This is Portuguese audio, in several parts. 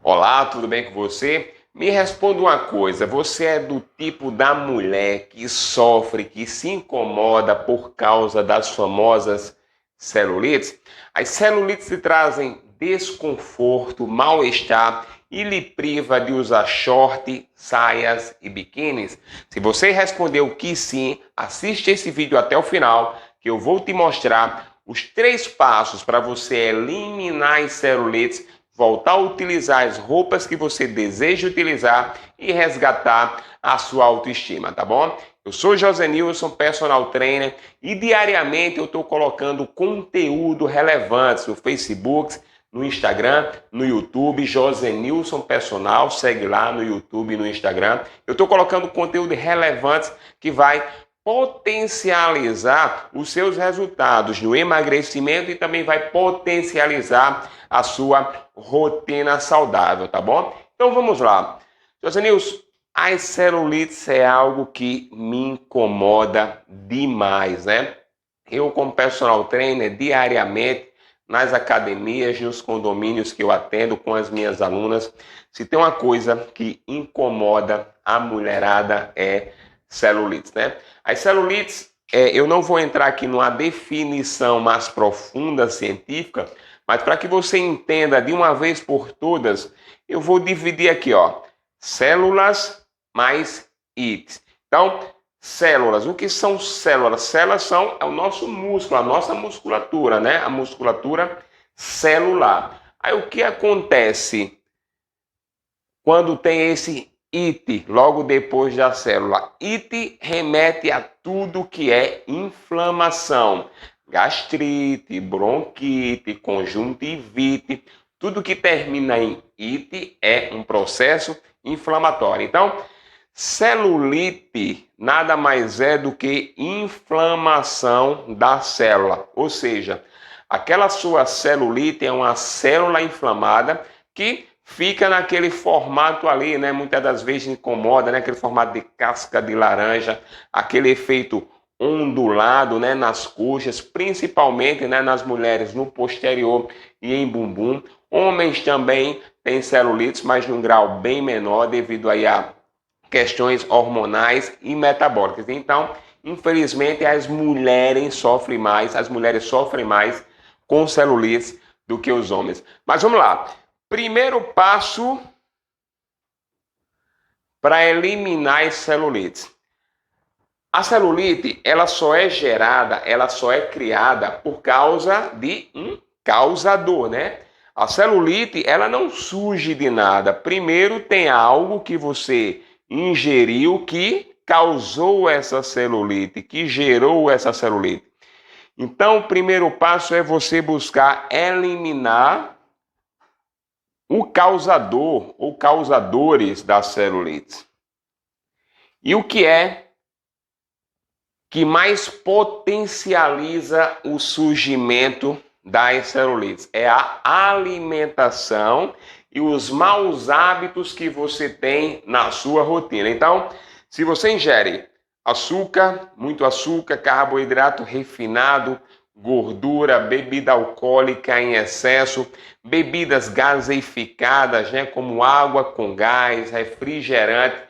Olá, tudo bem com você? Me responda uma coisa, você é do tipo da mulher que sofre, que se incomoda por causa das famosas celulites? As celulites te trazem desconforto, mal-estar e lhe priva de usar short, saias e biquínis? Se você respondeu que sim, assiste esse vídeo até o final, que eu vou te mostrar os 3 passos para você eliminar as celulites, voltar a utilizar as roupas que você deseja utilizar e resgatar a sua autoestima, tá bom? Eu sou José Nilson, personal trainer, e diariamente eu estou colocando conteúdo relevante no Facebook, no Instagram, no YouTube, José Nilson Personal, segue lá no YouTube e no Instagram. Eu estou colocando conteúdo relevante que vai potencializar os seus resultados no emagrecimento e também vai potencializar a sua rotina saudável, tá bom? Então vamos lá. José Nilson, as celulites é algo que me incomoda demais, né? Eu, como personal trainer, diariamente, nas academias, nos condomínios que eu atendo com as minhas alunas, se tem uma coisa que incomoda a mulherada é celulites, né? As celulites, eu não vou entrar aqui numa definição mais profunda científica, mas para que você entenda de uma vez por todas, eu vou dividir aqui, ó, células mais ites. Então, células, o que são células? Células são o nosso músculo, a nossa musculatura, né? A musculatura celular. Aí o que acontece quando tem esse IT logo depois da célula? IT remete a tudo que é inflamação, gastrite, bronquite, conjuntivite, tudo que termina em IT é um processo inflamatório. Então, celulite nada mais é do que inflamação da célula, ou seja, aquela sua celulite é uma célula inflamada que fica naquele formato ali, né? Muitas das vezes incomoda, né? Aquele formato de casca de laranja, aquele efeito ondulado, né? Nas coxas, principalmente, né? Nas mulheres, no posterior e em bumbum. Homens também têm celulites, mas num grau bem menor, devido aí a questões hormonais e metabólicas. Então, infelizmente, as mulheres sofrem mais com celulites do que os homens. Mas vamos lá. Primeiro passo para eliminar as celulites. A celulite, ela só é gerada, ela só é criada por causa de um causador, né? A celulite, ela não surge de nada. Primeiro tem algo que você ingeriu que causou essa celulite, que gerou essa celulite. Então, o primeiro passo é você buscar eliminar o causador ou causadores da celulite. E o que é que mais potencializa o surgimento das celulites? É a alimentação e os maus hábitos que você tem na sua rotina. Então, se você ingere açúcar, muito açúcar, carboidrato refinado, gordura, bebida alcoólica em excesso, bebidas gaseificadas, né, como água com gás, refrigerante,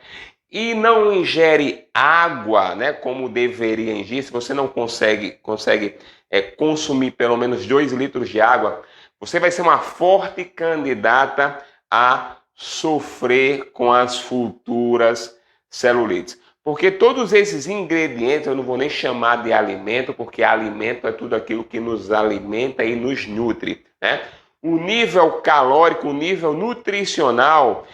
e não ingere água, né, como deveria ingerir, se você não consegue consumir pelo menos 2 litros de água, você vai ser uma forte candidata a sofrer com as futuras celulites. Porque todos esses ingredientes, eu não vou nem chamar de alimento, porque alimento é tudo aquilo que nos alimenta e nos nutre, né? O nível calórico, o nível nutricional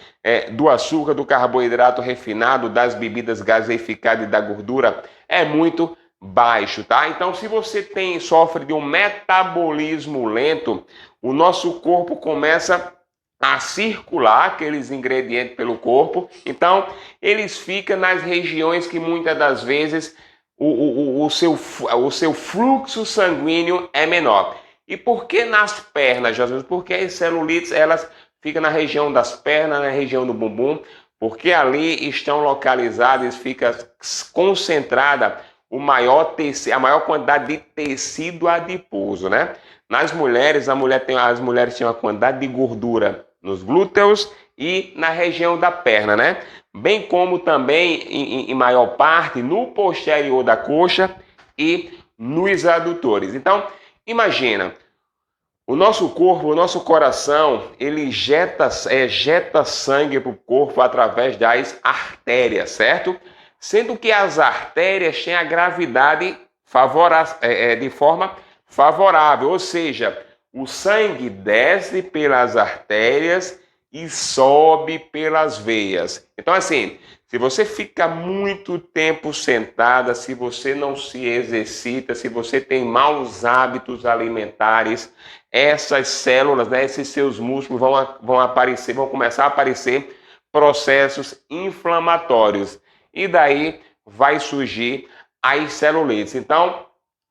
do açúcar, do carboidrato refinado, das bebidas gaseificadas e da gordura é muito baixo, tá? Então, se você sofre de um metabolismo lento, o nosso corpo começa a circular aqueles ingredientes pelo corpo, então eles ficam nas regiões que muitas das vezes o seu fluxo sanguíneo é menor. E por que nas pernas, Jesus? Porque as celulites, elas ficam na região das pernas, na região do bumbum, porque ali estão localizadas, fica concentrada a maior quantidade de tecido adiposo, né? Nas mulheres, as mulheres têm uma quantidade de gordura nos glúteos e na região da perna, né? Bem como também, em maior parte, no posterior da coxa e nos adutores. Então, imagina, o nosso corpo, o nosso coração, ele jeta sangue para o corpo através das artérias, certo? Sendo que as artérias têm a gravidade de forma favorável, ou seja, o sangue desce pelas artérias e sobe pelas veias. Então, assim, se você fica muito tempo sentada, se você não se exercita, se você tem maus hábitos alimentares, essas células, né, esses seus músculos vão começar a aparecer processos inflamatórios. E daí vai surgir as celulites. Então,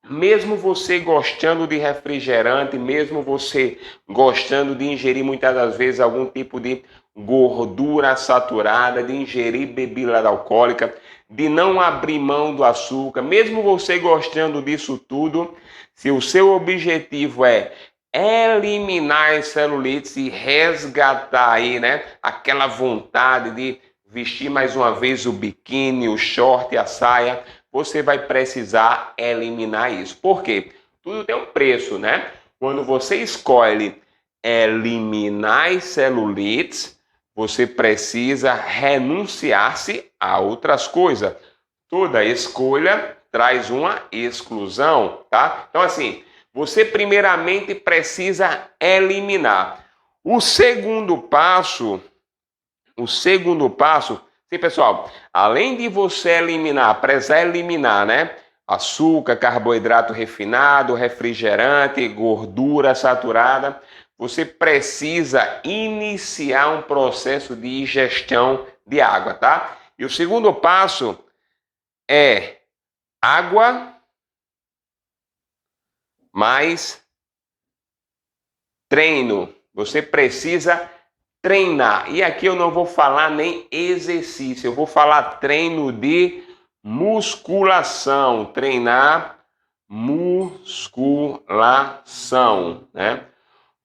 mesmo você gostando de refrigerante, mesmo você gostando de ingerir muitas das vezes algum tipo de gordura saturada, de ingerir bebida alcoólica, de não abrir mão do açúcar, mesmo você gostando disso tudo, se o seu objetivo é eliminar as celulites e resgatar aí, né, aquela vontade de vestir mais uma vez o biquíni, o short e a saia, você vai precisar eliminar isso. Por quê? Tudo tem um preço, né? Quando você escolhe eliminar as celulites, você precisa renunciar-se a outras coisas. Toda escolha traz uma exclusão, tá? Então, assim, você primeiramente precisa eliminar. O segundo passo, sim, pessoal, além de você precisar eliminar, né? Açúcar, carboidrato refinado, refrigerante, gordura saturada, você precisa iniciar um processo de ingestão de água, tá? E o segundo passo é água mais treino. Você precisa treinar. E aqui eu não vou falar nem exercício, eu vou falar treino de musculação. Treinar musculação, né?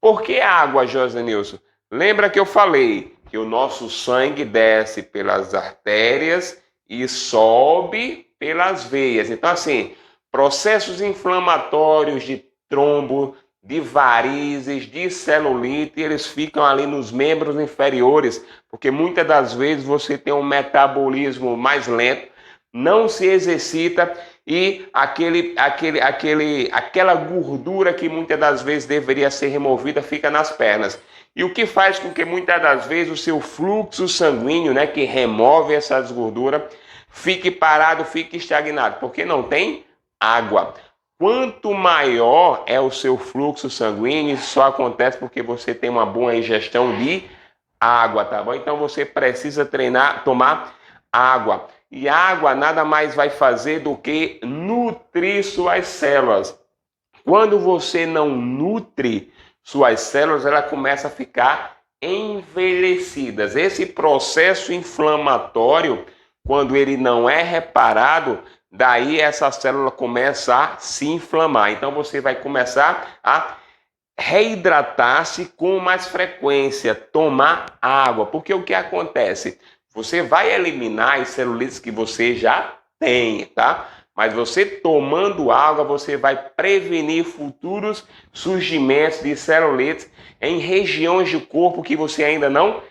Por que água, Josenilson? Lembra que eu falei que o nosso sangue desce pelas artérias e sobe pelas veias. Então, assim, processos inflamatórios de trombo, de varizes, de celulite, eles ficam ali nos membros inferiores, porque muitas das vezes você tem um metabolismo mais lento, não se exercita e aquela gordura que muitas das vezes deveria ser removida fica nas pernas. E o que faz com que muitas das vezes o seu fluxo sanguíneo, né, que remove essas gorduras, fique parado, fique estagnado, porque não tem água. Quanto maior é o seu fluxo sanguíneo, isso só acontece porque você tem uma boa ingestão de água, tá bom? Então você precisa tomar água. E a água nada mais vai fazer do que nutrir suas células. Quando você não nutre suas células, ela começa a ficar envelhecidas. Esse processo inflamatório, quando ele não é reparado, daí essa célula começa a se inflamar. Então você vai começar a reidratar-se com mais frequência, tomar água. Porque o que acontece? Você vai eliminar as celulites que você já tem, tá? Mas você tomando água, você vai prevenir futuros surgimentos de celulites em regiões do corpo que você ainda não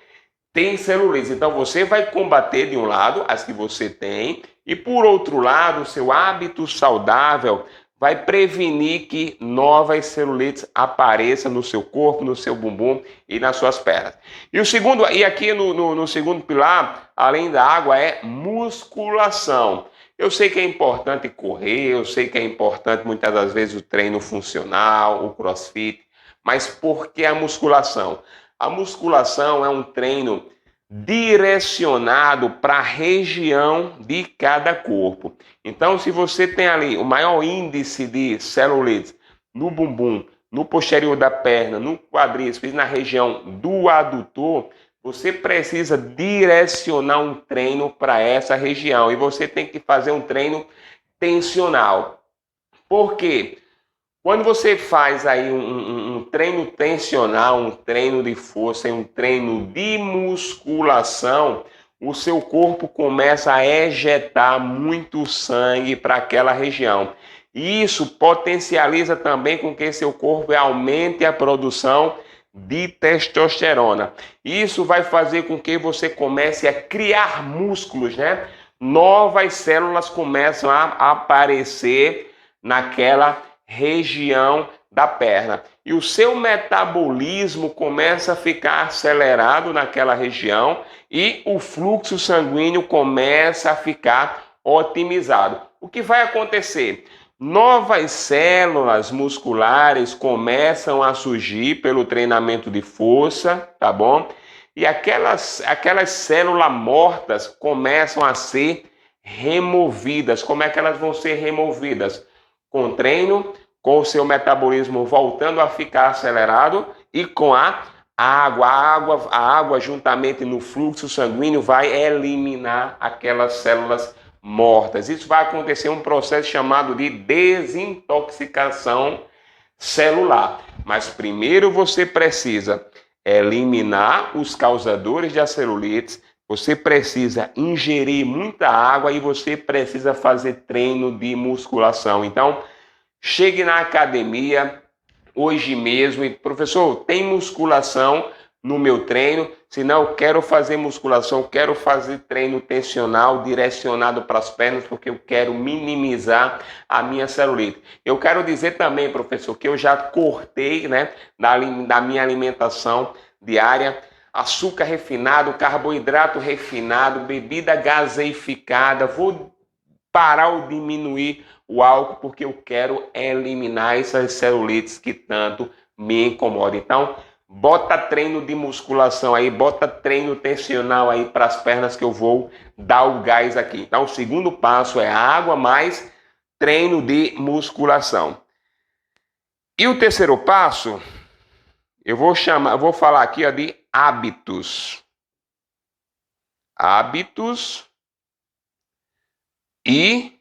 tem celulites. Então você vai combater de um lado as que você tem e por outro lado o seu hábito saudável vai prevenir que novas celulites apareçam no seu corpo, no seu bumbum e nas suas pernas. E aqui no segundo pilar, além da água, é musculação. Eu sei que é importante correr, eu sei que é importante muitas das vezes o treino funcional, o crossfit, mas por que a musculação? A musculação é um treino direcionado para a região de cada corpo. Então, se você tem ali o maior índice de celulites no bumbum, no posterior da perna, no quadríceps, na região do adutor, você precisa direcionar um treino para essa região e você tem que fazer um treino tensional. Por quê? Quando você faz aí um treino tensional, um treino de força e um treino de musculação, o seu corpo começa a ejetar muito sangue para aquela região. E isso potencializa também com que seu corpo aumente a produção de testosterona. Isso vai fazer com que você comece a criar músculos, né? Novas células começam a aparecer naquela região da perna. E o seu metabolismo começa a ficar acelerado naquela região e o fluxo sanguíneo começa a ficar otimizado. O que vai acontecer? Novas células musculares começam a surgir pelo treinamento de força, tá bom? E aquelas células mortas começam a ser removidas. Como é que elas vão ser removidas? Com treino, com o seu metabolismo voltando a ficar acelerado e com a água. A água juntamente no fluxo sanguíneo vai eliminar aquelas células mortas. Isso vai acontecer um processo chamado de desintoxicação celular. Mas primeiro você precisa eliminar os causadores de celulite, você precisa ingerir muita água e você precisa fazer treino de musculação. Então, chegue na academia hoje mesmo e, professor, tem musculação no meu treino? Se não, eu quero fazer musculação, quero fazer treino tensional direcionado para as pernas, porque eu quero minimizar a minha celulite. Eu quero dizer também, professor, que eu já cortei, né, da minha alimentação diária, açúcar refinado, carboidrato refinado, bebida gaseificada, vou parar ou diminuir o álcool, porque eu quero eliminar essas celulites que tanto me incomodam. Então, bota treino de musculação aí, bota treino tensional aí para as pernas que eu vou dar o gás aqui. Então, o segundo passo é água mais treino de musculação. E o terceiro passo, eu vou falar aqui ó, de hábitos. Hábitos e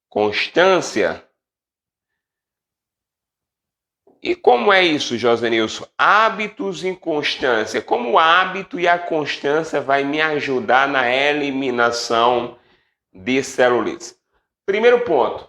constância. E como é isso, Josenilson? Hábitos e constância. Como o hábito e a constância vai me ajudar na eliminação de celulites? Primeiro ponto.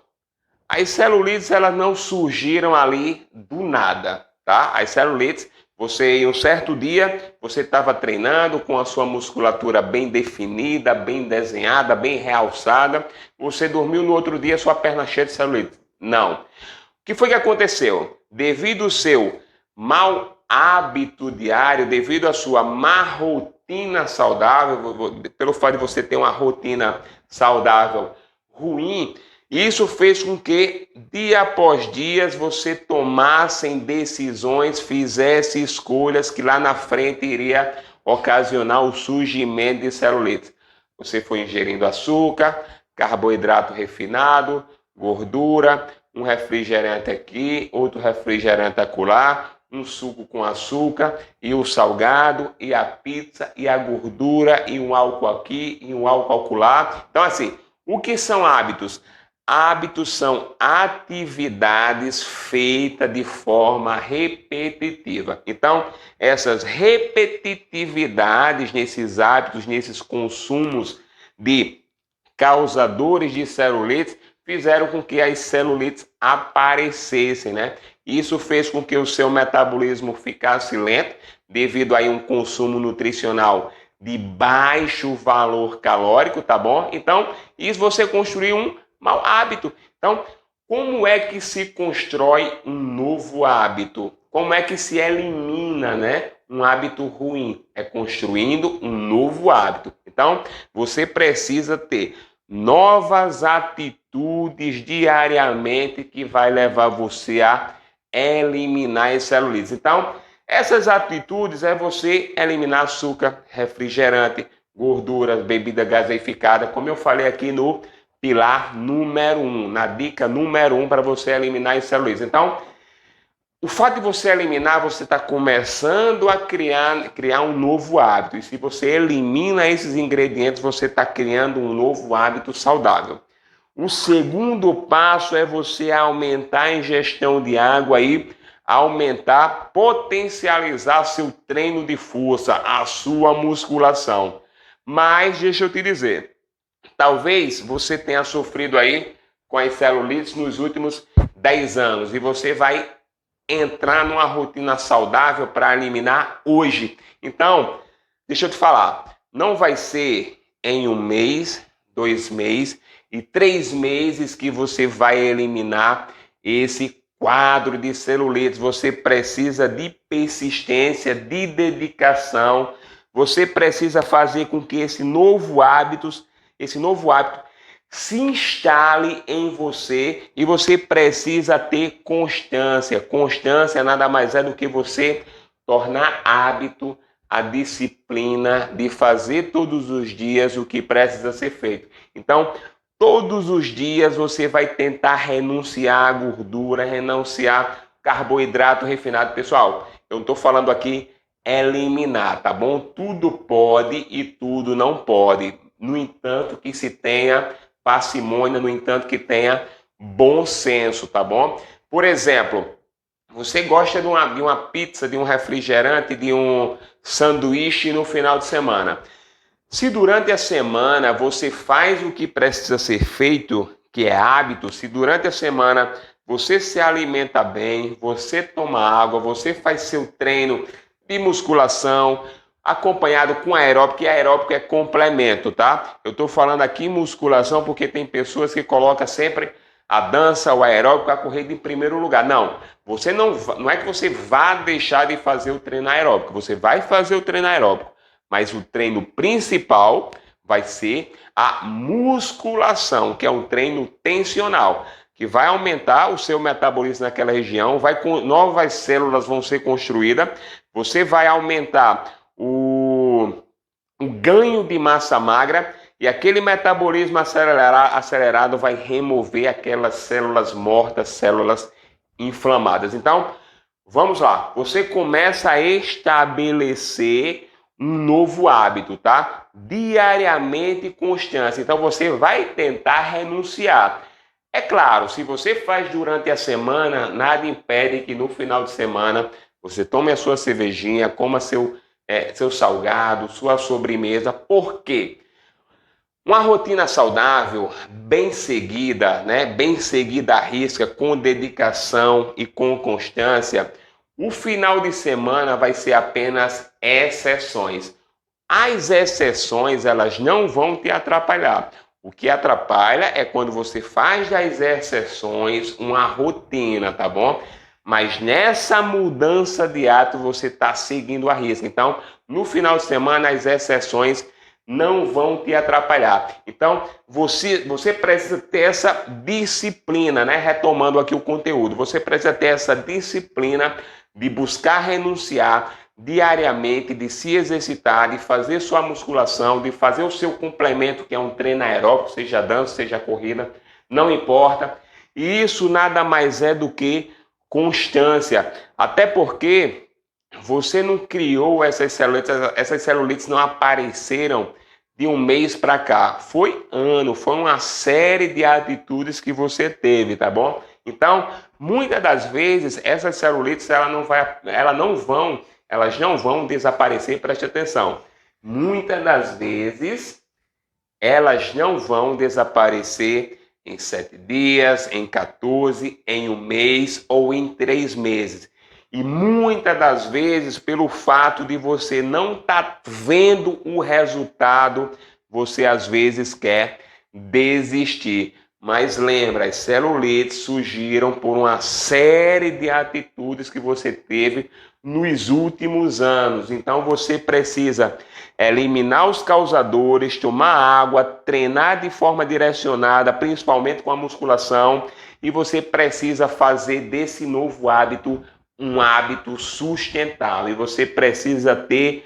As celulites, elas não surgiram ali do nada, tá? As celulites, você em um certo dia, você estava treinando com a sua musculatura bem definida, bem desenhada, bem realçada, você dormiu no outro dia, sua perna cheia de celulite. Não. O que foi que aconteceu? Devido ao seu mau hábito diário, devido à sua má rotina saudável, pelo fato de você ter uma rotina saudável ruim, isso fez com que, dia após dia, você tomasse decisões, fizesse escolhas que lá na frente iria ocasionar o surgimento de celulite. Você foi ingerindo açúcar, carboidrato refinado, gordura, um refrigerante aqui, outro refrigerante acolá, um suco com açúcar, e o salgado, e a pizza, e a gordura, e um álcool aqui, e um álcool acolá. Então, assim, o que são hábitos? Hábitos são atividades feitas de forma repetitiva. Então, essas repetitividades nesses hábitos, nesses consumos de causadores de celulite, fizeram com que as celulites aparecessem, né? Isso fez com que o seu metabolismo ficasse lento, devido a um consumo nutricional de baixo valor calórico, tá bom? Então, isso você construiu um mau hábito. Então, como é que se constrói um novo hábito? Como é que se elimina, né, um hábito ruim? É construindo um novo hábito. Então, você precisa ter novas atitudes diariamente que vai levar você a eliminar as celulites. Então, essas atitudes é você eliminar açúcar, refrigerante, gorduras, bebida gaseificada, como eu falei aqui no pilar número 1, na dica número 1 para você eliminar as celulites. Então, o fato de você eliminar, você está começando a criar um novo hábito. E se você elimina esses ingredientes, você está criando um novo hábito saudável. O segundo passo é você aumentar a ingestão de água e aumentar, potencializar seu treino de força, a sua musculação. Mas deixa eu te dizer, talvez você tenha sofrido aí com as celulites nos últimos 10 anos e você vai entrar numa rotina saudável para eliminar hoje. Então, deixa eu te falar, não vai ser em 1 mês, 2 meses e 3 meses que você vai eliminar esse quadro de celulites. Você precisa de persistência, de dedicação. Você precisa fazer com que esse novo hábito se instale em você e você precisa ter constância. Constância nada mais é do que você tornar hábito a disciplina de fazer todos os dias o que precisa ser feito. Então, todos os dias você vai tentar renunciar à gordura, renunciar carboidrato refinado. Pessoal, eu não estou falando aqui eliminar, tá bom? Tudo pode e tudo não pode. No entanto, que se tenha parcimônia, no entanto, que tenha bom senso, tá bom? Por exemplo, você gosta de uma pizza, de um refrigerante, de um sanduíche no final de semana. Se durante a semana você faz o que precisa ser feito, que é hábito, se durante a semana você se alimenta bem, você toma água, você faz seu treino de musculação, acompanhado com aeróbico, e aeróbico é complemento, tá? Eu tô falando aqui musculação porque tem pessoas que colocam sempre a dança, o aeróbico, a corrida em primeiro lugar. Não, você não é que você vá deixar de fazer o treino aeróbico, você vai fazer o treino aeróbico, mas o treino principal vai ser a musculação, que é um treino tensional, que vai aumentar o seu metabolismo naquela região, novas células vão ser construídas, você vai aumentar o ganho de massa magra e aquele metabolismo acelerado vai remover aquelas células mortas, células inflamadas. Então, vamos lá. Você começa a estabelecer um novo hábito, tá? Diariamente constância. Então, você vai tentar renunciar. É claro, se você faz durante a semana, nada impede que no final de semana você tome a sua cervejinha, coma seu salgado, sua sobremesa. Por quê? Uma rotina saudável, bem seguida, né? Bem seguida à risca, com dedicação e com constância, o final de semana vai ser apenas exceções. As exceções, elas não vão te atrapalhar. O que atrapalha é quando você faz das exceções uma rotina, tá bom? Mas nessa mudança de hábito você está seguindo a risca. Então, no final de semana, as exceções não vão te atrapalhar. Então, você precisa ter essa disciplina, né? Retomando aqui o conteúdo, você precisa ter essa disciplina de buscar renunciar diariamente, de se exercitar, de fazer sua musculação, de fazer o seu complemento, que é um treino aeróbico, seja dança, seja corrida, não importa. E isso nada mais é do que constância, até porque você não criou essas celulites não apareceram de 1 mês para cá, foi uma série de atitudes que você teve, tá bom? Então, muitas das vezes essas celulites elas não vão desaparecer, preste atenção. Muitas das vezes elas não vão desaparecer em 7 dias, em 14, em 1 mês ou em 3 meses. E muitas das vezes, pelo fato de você não estar vendo o resultado, você às vezes quer desistir. Mas lembra, as celulites surgiram por uma série de atitudes que você teve nos últimos anos. Então você precisa eliminar os causadores, tomar água, treinar de forma direcionada, principalmente com a musculação, e você precisa fazer desse novo hábito um hábito sustentável. E você precisa ter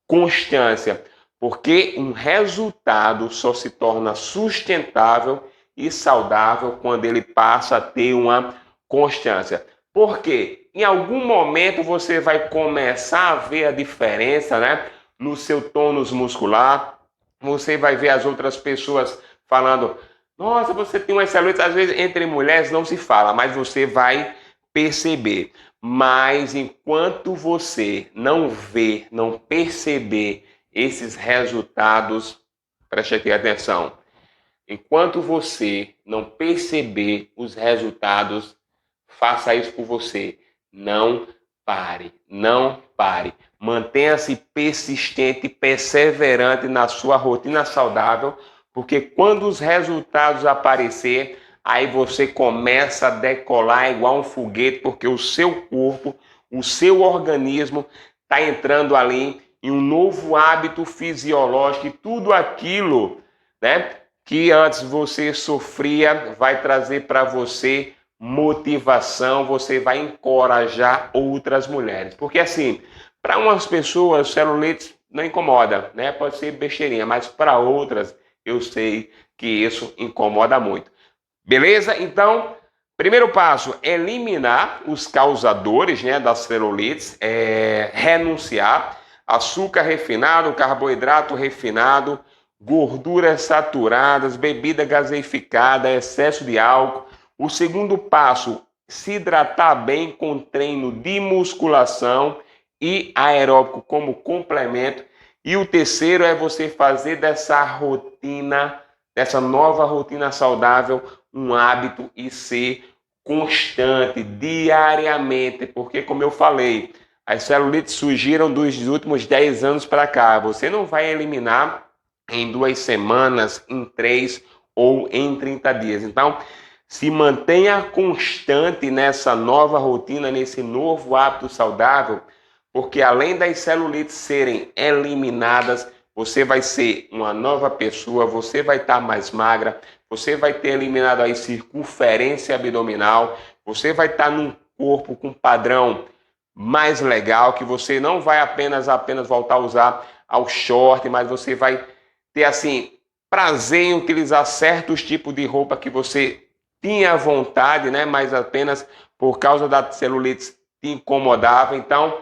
constância, porque um resultado só se torna sustentável e saudável quando ele passa a ter uma constância. Por quê? Em algum momento você vai começar a ver a diferença, né, no seu tônus muscular. Você vai ver as outras pessoas falando: Nossa, você tem umas celulites, às vezes entre mulheres não se fala, mas você vai perceber. Mas enquanto você não vê, não perceber esses resultados, preste aqui atenção. Enquanto você não perceber os resultados, faça isso por você. Não pare, não pare. Mantenha-se persistente e perseverante na sua rotina saudável, porque quando os resultados aparecer, aí você começa a decolar igual um foguete, porque o seu corpo, o seu organismo está entrando ali em um novo hábito fisiológico e tudo aquilo, né, que antes você sofria vai trazer para você motivação, você vai encorajar outras mulheres. Porque assim, para umas pessoas, celulite não incomoda, né? Pode ser besteirinha, mas para outras, eu sei que isso incomoda muito. Beleza? Então, primeiro passo, eliminar os causadores, né, das celulites, renunciar açúcar refinado, carboidrato refinado, gorduras saturadas, bebida gaseificada, excesso de álcool. O segundo passo, se hidratar bem com treino de musculação e aeróbico como complemento. E o terceiro é você fazer dessa rotina, dessa nova rotina saudável, um hábito e ser constante, diariamente, porque como eu falei, as celulites surgiram dos últimos 10 anos para cá. Você não vai eliminar em 2 semanas, em 3 ou em 30 dias. Então, se mantenha constante nessa nova rotina, nesse novo hábito saudável, porque além das celulites serem eliminadas, você vai ser uma nova pessoa, você vai estar mais magra, você vai ter eliminado a circunferência abdominal, você vai estar num corpo com padrão mais legal, que você não vai apenas voltar a usar ao short, mas você vai ter assim prazer em utilizar certos tipos de roupa que você tinha vontade, né, mas apenas por causa da celulite te incomodava. Então,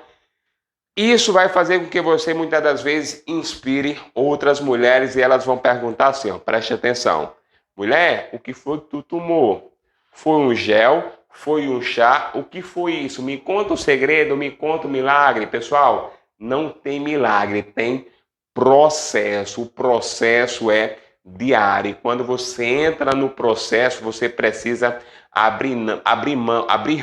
isso vai fazer com que você, muitas das vezes, inspire outras mulheres e elas vão perguntar assim, ó, preste atenção. Mulher, o que foi que tu tomou? Foi um gel? Foi um chá? O que foi isso? Me conta o segredo, me conta o milagre. Pessoal, não tem milagre, tem processo. O processo é diário. Quando você entra no processo, você precisa abrir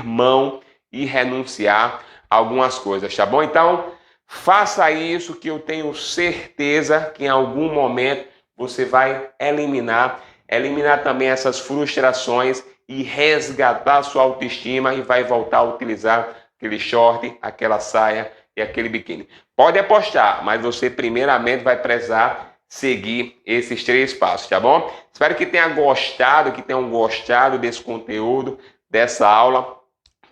mão e renunciar algumas coisas, tá bom? Então, faça isso que eu tenho certeza que em algum momento você vai eliminar também essas frustrações e resgatar sua autoestima e vai voltar a utilizar aquele short, aquela saia e aquele biquíni. Pode apostar, mas você primeiramente vai precisar seguir esses 3 passos, tá bom? Espero que tenham gostado desse conteúdo, dessa aula.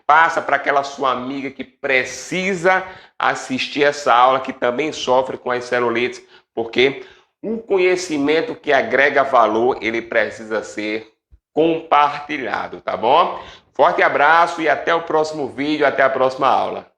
Passa para aquela sua amiga que precisa assistir essa aula, que também sofre com as celulites, porque o conhecimento que agrega valor, ele precisa ser compartilhado, tá bom? Forte abraço e até o próximo vídeo, até a próxima aula.